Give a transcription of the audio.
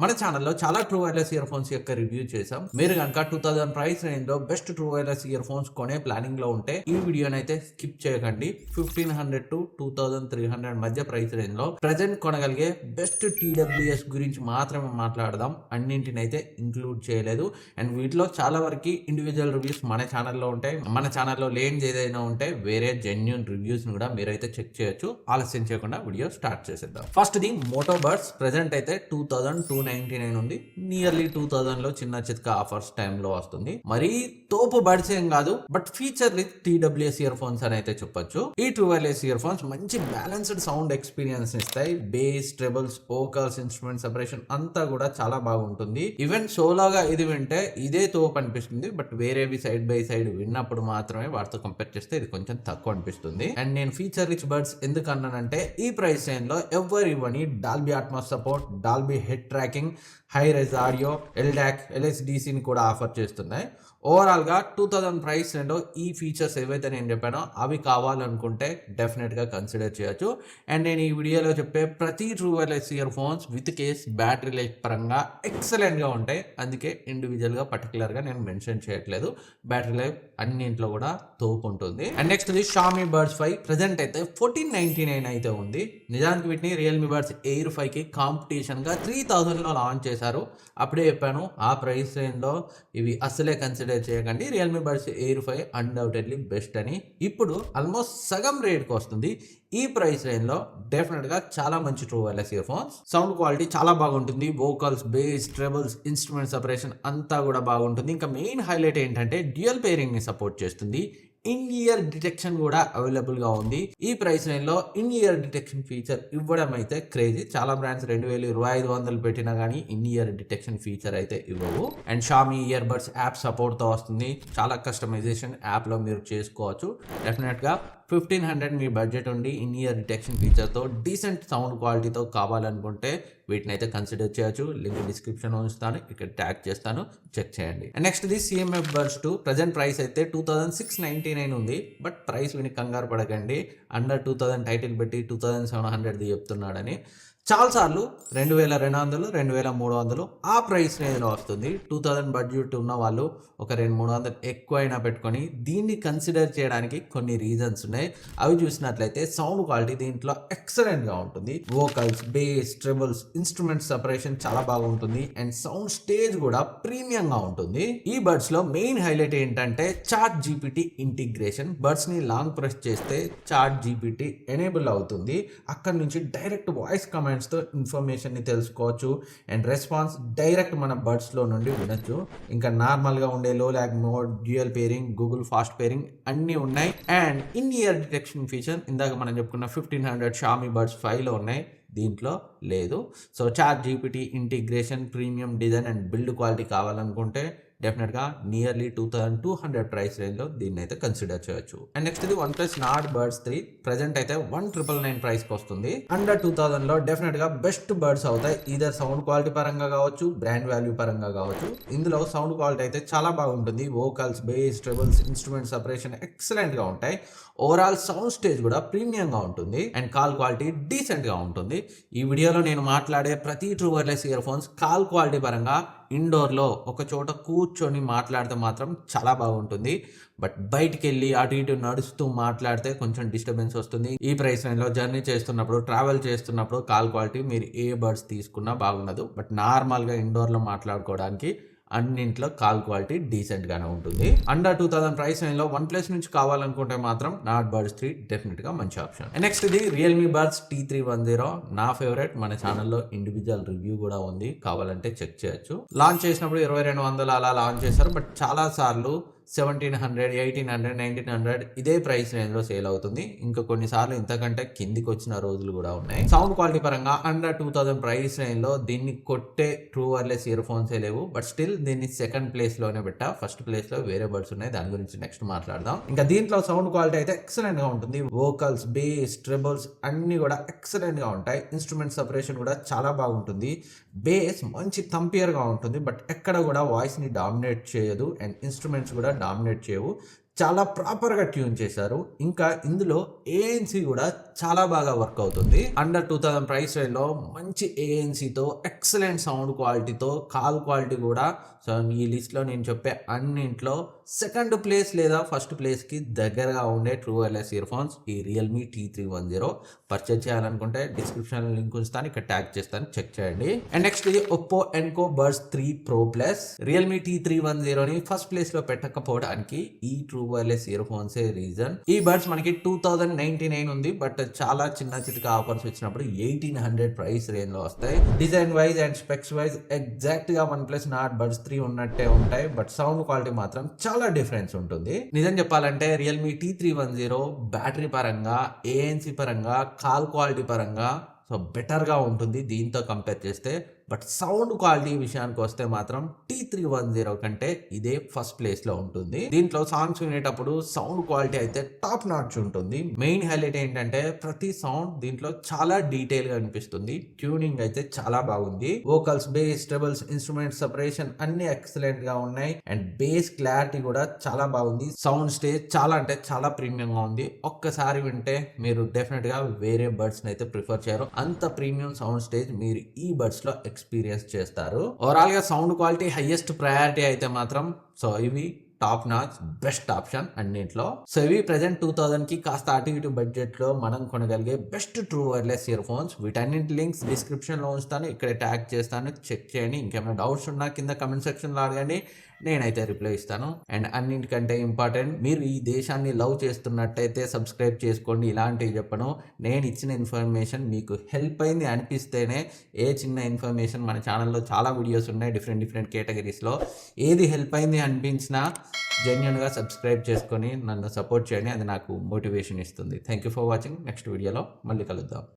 మన ఛానల్లో చాలా ట్రూ వైర్లెస్ ఇయర్ ఫోన్స్ యొక్క రివ్యూ చేసాం. మీరు కనుక 2000 ప్రైస్ రేంజ్ లో best true wireless ear phones కొనే ప్లానింగ్ లో ఉంటే ఈ వీడియోని అయితే స్కిప్ చేయకండి. 1500 to 2300 మధ్య ప్రైస్ రేంజ్ లో ప్రెజెంట్ కొనగలిగే బెస్ట్ TWS గురించి మాత్రమే మాట్లాడదాం. అన్నింటిని అయితే ఇంక్లూడ్ చేయలేదు. అండ్ వీటిలో చాలా వరకు ఇండివిజువల్ రివ్యూస్ మన ఛానల్లో ఉంటాయి. మన ఛానల్లో లేనిది ఏదైనా ఉంటే వేరే జెన్యూన్ రివ్యూస్ కూడా మీరైతే చెక్ చేయొచ్చు. ఆలస్యం చేయకుండా వీడియో స్టార్ట్ చేసేద్దాం. First the Moto Buds present అయితే 2299 ఉంది. నియర్లీ 2000 లో చిన్న చిత్క ఆఫర్స్ టైంలో వస్తుంది. మరీ తోపు బడ్స్ ఏం కాదు, but feature with TWS ear phones అని అయితే చెప్పొచ్చు. ఈ ట్రూ వైర్లెస్ ఇయర్ ఫోన్స్ మంచి బ్యాలెన్స్డ్ సౌండ్ ఎక్స్పీరియన్స్ ఇస్తాయి. బేస్, ట్రెబుల్స్, వోకల్స్, ఇన్స్ట్రుమెంట్ సెపరేషన్ అంతా కూడా చాలా బాగుంటుంది. ఈవెన్ సోలోగా ఇది వింటే ఇదే తోపు అనిపిస్తుంది, బట్ వేరేవి సైడ్ బై సైడ్ విన్నప్పుడు మాత్రమే వాటితో కంపేర్ చేస్తే ఇది కొంచెం తక్కువ అనిపిస్తుంది. అండ్ నేను ఫీచర్ రిచ్ బడ్స్ ఎందుకు అన్నానంటే ఈ ప్రైస్ రేంజ్ లో ఎవరు ఇవ్వని Dolby Atmos support, Dolby head tracking, hi res audio, LDAC, LSDCని కూడా ఆఫర్ చేస్తున్నాయి. ఓవరాల్గా 2000 ప్రైస్ రెండో ఈ ఫీచర్స్ ఏవైతే నేను చెప్పానో అవి కావాలనుకుంటే డెఫినెట్గా కన్సిడర్ చేయొచ్చు. అండ్ నేను ఈ వీడియోలో చెప్పే ప్రతి true wireless ear phones with case battery life పరంగా ఎక్సలెంట్గా ఉంటాయి. అందుకే ఇండివిజువల్గా పర్టికులర్గా నేను మెన్షన్ చేయట్లేదు. బ్యాటరీ లైఫ్ అన్నింట్లో కూడా తోపు ఉంటుంది. అండ్ నెక్స్ట్ ఇది షామీ బడ్స్ 5 ప్రెజెంట్ అయితే 1499 అయితే ఉంది. నిజానికి వీటిని రియల్మీ బడ్స్ ఎయిర్ 5కి కాంపిటీషన్గా 3000లో లాంచ్ చేశారు. అప్పుడే చెప్పాను ఆ ప్రైస్ రేంజ్లో ఇవి అసలే కన్సిడర్ చేయకండి. Realme buds air 5 undoubtedly best అని. ఇప్పుడు ఆల్మోస్ట్ సగం రేట్కి వస్తుంది. ఈ ప్రైస్ రేంజ్ లో డెఫినెట్ గా చాలా మంచి true wireless ear phones. Sound quality చాలా బాగుంటుంది. Vocals, bass, trebles, instrument separation అంతా కూడా బాగుంటుంది. ఇంకా మెయిన్ హైలైట్ ఏంటంటే డ్యూయల్ పేరింగ్ ని సపోర్ట్ చేస్తుంది. ఇన్ ఇయర్ డిటెక్షన్ కూడా అవైలబుల్ గా ఉంది. ఈ ప్రైస్ రేంజ్ లో ఇన్ ఇయర్ డిటెక్షన్ ఫీచర్ ఇవ్వడం అయితే క్రేజీ. చాలా బ్రాండ్స్ 2200 పెట్టినా కానీ ఇన్ ఇయర్ డిటెక్షన్ ఫీచర్ అయితే ఇవ్వవు. And Xiaomi earbuds app support తో వస్తుంది. చాలా కస్టమైజేషన్ యాప్ లో మీరు చేసుకోవచ్చు. డెఫినెట్ గా 1500 మీ బడ్జెట్ ఉండి ఇన్ ఇయర్ డిటెక్షన్ ఫీచర్తో డీసెంట్ సౌండ్ క్వాలిటీతో కావాలనుకుంటే వీటిని అయితే కన్సిడర్ చేయొచ్చు. లింక్ డిస్క్రిప్షన్ ఉంచుతాను, ఇక్కడ ట్యాగ్ చేస్తాను, చెక్ చేయండి. Next the CMF buds 2 present price అయితే 2699 ఉంది. బట్ ప్రైస్ విని కంగారు పడకండి. అండర్ 2000 టైటిల్ పెట్టి 2700 చెప్తున్నాడని. చాలాసార్లు 2200, 2300 ఆ ప్రైస్ రేంజ్లో వస్తుంది. 2000 బడ్జెట్ ఉన్న వాళ్ళు ఒక 200-300 ఎక్కువైనా పెట్టుకొని దీన్ని కన్సిడర్ చేయడానికి కొన్ని రీజన్స్ ఉన్నాయి. అవి చూసినట్లయితే సౌండ్ క్వాలిటీ దీంట్లో ఎక్సలెంట్గా ఉంటుంది. Vocals, bass, trebles, instrument separation చాలా బాగుంటుంది. అండ్ సౌండ్ స్టేజ్ కూడా ప్రీమియంగా ఉంటుంది. ఈ బడ్స్లో మెయిన్ హైలైట్ ఏంటంటే చాట్ GPT ఇంటిగ్రేషన్. బడ్స్ని లాంగ్ ప్రెస్ చేస్తే చాట్ GPT ఎనేబుల్ అవుతుంది. అక్కడ నుంచి డైరెక్ట్ వాయిస్ కమాండ్ తో ఇన్ఫర్మేషన్ ని తెలుసుకోవచ్చు. అండ్ రెస్పాన్స్ డైరెక్ట్ మన బడ్స్ లో నుండి వినొచ్చు. ఇంకా నార్మల్ గా ఉండే low lag mode, dual pairing, Google fast pairing అన్ని ఉన్నాయి. And in ear detection feature ఇందాక మనం చెప్పుకున్న 1500 షామీ బడ్స్ 5 లో ఉన్నాయి, దీంట్లో లేదు. So chat GPT integration, premium design and build quality కావాలనుకుంటే డెఫినెట్గా నియర్లీ 2200 ప్రైస్ రేంజ్లో దీన్ని అయితే కన్సిడర్ చేయొచ్చు. అండ్ నెక్స్ట్ ఇది OnePlus Nord Buds 3 ప్రజెంట్ అయితే 1999 ప్రైస్కి వస్తుంది. అండర్ 2000లో డెఫినెట్గా బెస్ట్ బర్డ్స్ అవుతాయి. ఈధర్ సౌండ్ క్వాలిటీ పరంగా కావచ్చు, బ్రాండ్ వాల్యూ పరంగా కావచ్చు. ఇందులో సౌండ్ క్వాలిటీ అయితే చాలా బాగుంటుంది. Vocals, bass, trebles, instrument separation ఎక్సలెంట్గా ఉంటాయి. ఓవరాల్ సౌండ్ స్టేజ్ కూడా ప్రీమియంగా ఉంటుంది. అండ్ కాల్ క్వాలిటీ డీసెంట్గా ఉంటుంది. ఈ వీడియోలో నేను మాట్లాడే ప్రతి true wireless ear phones call quality పరంగా ఇండోర్లో ఒక చోట కూర్చొని మాట్లాడితే మాత్రం చాలా బాగుంటుంది. బట్ బయటికి వెళ్ళి అటు ఇటు నడుస్తూ మాట్లాడితే కొంచెం డిస్టర్బెన్స్ వస్తుంది. ఈ ప్రైస్ రేంజ్లో జర్నీ చేస్తున్నప్పుడు, ట్రావెల్ చేస్తున్నప్పుడు కాల్ క్వాలిటీ మీరు ఏ బడ్స్ తీసుకున్నా బాగుండదు. బట్ నార్మల్గా ఇండోర్లో మాట్లాడుకోవడానికి అన్నింట్లో కాల్ క్వాలిటీ డీసెంట్ గానే ఉంటుంది. అండర్ 2000 ప్రైస్ రేంజ్ లో OnePlus నుంచి కావాలనుకుంటే మాత్రం Nord Buds 3 డెఫినెట్ గా మంచి ఆప్షన్. నెక్స్ట్ ఇది రియల్మీ బడ్స్ T310 నా ఫేవరెట్. మన ఛానల్లో ఇండివిజువల్ రివ్యూ కూడా ఉంది, కావాలంటే చెక్ చేయొచ్చు. లాంచ్ చేసినప్పుడు 2200 అలా లాంచ్ చేశారు. బట్ చాలా సార్లు 1700, 1800, 1900 ఇదే ప్రైస్ రేంజ్ లో సేల్ అవుతుంది. ఇంకా కొన్నిసార్లు ఇంతకంటే కిందికి వచ్చిన రోజులు కూడా ఉన్నాయి. సౌండ్ క్వాలిటీ పరంగా అండర్ 2000 ప్రైస్ రేంజ్ లో దీన్ని కొట్టే ట్రూ వైర్లెస్ ఇయర్ ఫోన్స్ లేవు. బట్ స్టిల్ దీన్ని సెకండ్ ప్లేస్ లోనే పెట్టా. ఫస్ట్ ప్లేస్ లో వేరే బడ్స్ ఉన్నాయి, దాని గురించి నెక్స్ట్ మాట్లాడదాం. ఇంకా దీంట్లో సౌండ్ క్వాలిటీ అయితే ఎక్సలెంట్ గా ఉంటుంది. వోకల్స్, బేస్, ట్రెబుల్స్ అన్ని కూడా ఎక్సలెంట్ గా ఉంటాయి. ఇన్స్ట్రుమెంట్ సెపరేషన్ కూడా చాలా బాగుంటుంది. బేస్ మంచి థంపియర్ గా ఉంటుంది, బట్ ఎక్కడ కూడా వాయిస్ ని డామినేట్ చేయదు. అండ్ ఇన్స్ట్రుమెంట్స్ కూడా డామినేట్ చేయవు. చాలా ప్రాపర్గా ట్యూన్ చేశారు. ఇంకా ఇందులో ఏఎన్సీ కూడా చాలా బాగా వర్క్ అవుతుంది. అండర్ 2000 ప్రైస్ రేంజ్లో మంచి ఏఎన్సీతో ఎక్సలెంట్ సౌండ్ క్వాలిటీతో కాల్ క్వాలిటీ కూడా. సో ఈ లిస్ట్లో నేను చెప్పే అన్నింట్లో సెకండ్ ప్లేస్ లేదా ఫస్ట్ ప్లేస్కి దగ్గరగా ఉండే ట్రూ వైర్లెస్ ఇయర్ ఫోన్స్ ఈ రియల్మీ T310. పర్చేజ్ చేయాలనుకుంటే డిస్క్రిప్షన్ లింక్ ఉంచుతాను, ఇక్కడ ట్యాగ్ చేస్తాను, చెక్ చేయండి. అండ్ నెక్స్ట్ ఇది Oppo Enco buds 3 Pro Plus. Realme T310ని ఫస్ట్ ప్లేస్ లో పెట్టకపోవడానికి ఈ true wireless earphones reason. ఈ బడ్స్ మనకి 2099 ఉంది, బట్ చాలా చిన్న చితక ఆఫర్స్ వచ్చినప్పుడు 1800 ప్రైస్ రేంజ్ లో వస్తాయి. Design wise and specs wise exact గా OnePlus Nord Buds 3 ఉన్నట్టే ఉంటాయి, బట్ సౌండ్ క్వాలిటీ మాత్రం చాలా డిఫరెన్స్ ఉంటుంది. నిజం చెప్పాలంటే రియల్మీ T310 బ్యాటరీ పరంగా, ఏఎన్సీ పరంగా, కాల్ క్వాలిటీ పరంగా సో బెటర్గా ఉంటుంది దీంతో కంపేర్ చేస్తే. బట్ సౌండ్ క్వాలిటీ విషయానికి వస్తే మాత్రం T310 కంటే ఇదే ఫస్ట్ ప్లేస్ లో ఉంటుంది. దీంట్లో సాంగ్స్ వినేటప్పుడు సౌండ్ క్వాలిటీ అయితే టాప్ నాచ్ ఉంటుంది. మెయిన్ హైలైట్ ఏంటంటే ప్రతి సౌండ్ దీంట్లో చాలా డీటెయిల్ గా అనిపిస్తుంది. ట్యూనింగ్ అయితే చాలా బాగుంది. Vocals, bass, trebles, instrument separation అన్ని ఎక్సలెంట్ గా ఉన్నాయి. అండ్ బేస్ క్లారిటీ కూడా చాలా బాగుంది. సౌండ్ స్టేజ్ చాలా అంటే చాలా ప్రీమియం గా ఉంది. ఒక్కసారి వింటే మీరు డెఫినెట్ గా వేరే బడ్స్ అయితే ప్రిఫర్ చేయరు. అంత ప్రీమియం సౌండ్ స్టేజ్ మీరు ఈ బడ్స్ లో ఎక్స్పీరియన్స్ చేస్తారు. ఓవరాల్ గా సౌండ్ క్వాలిటీ హైయెస్ట్ ప్రయారిటీ అయితే మాత్రం సో ఇవి టాప్ నాచ్ బెస్ట్ ఆప్షన్ అన్నింటిలో. సో ఇవి ప్రెసెంట్ 2000 కి కాస్త అటు ఇటు బడ్జెట్ లో మనం కొనగలిగే best true wireless earphones. వీటన్నింటి లింక్స్ డిస్క్రిప్షన్ లో ఉంచుతాను, ఇక్కడ ట్యాగ్ చేస్తాను, చెక్ చేయండి. ఇంకేమైనా డౌట్స్ ఉన్నా కింద కమెంట్ సెక్షన్ లో అడగండి, నేనైతే రిప్లై ఇస్తాను. అండ్ అన్నింటికంటే ఇంపార్టెంట్, మీరు ఈ దేశాన్ని లవ్ చేస్తున్నట్టయితే సబ్స్క్రైబ్ చేసుకోండి. ఇలాంటివి చెప్పను, నేను ఇచ్చిన ఇన్ఫర్మేషన్ మీకు హెల్ప్ అయింది అనిపిస్తేనే. ఏ చిన్న ఇన్ఫర్మేషన్ మన ఛానల్లో చాలా వీడియోస్ ఉన్నాయి డిఫరెంట్ కేటగిరీస్లో, ఏది హెల్ప్ అయింది అనిపించినా జెన్యున్గా సబ్స్క్రైబ్ చేసుకొని నన్ను సపోర్ట్ చేయండి, అది నాకు మోటివేషన్ ఇస్తుంది. Thank you for watching. Next వీడియోలో మళ్ళీ కలుద్దాం.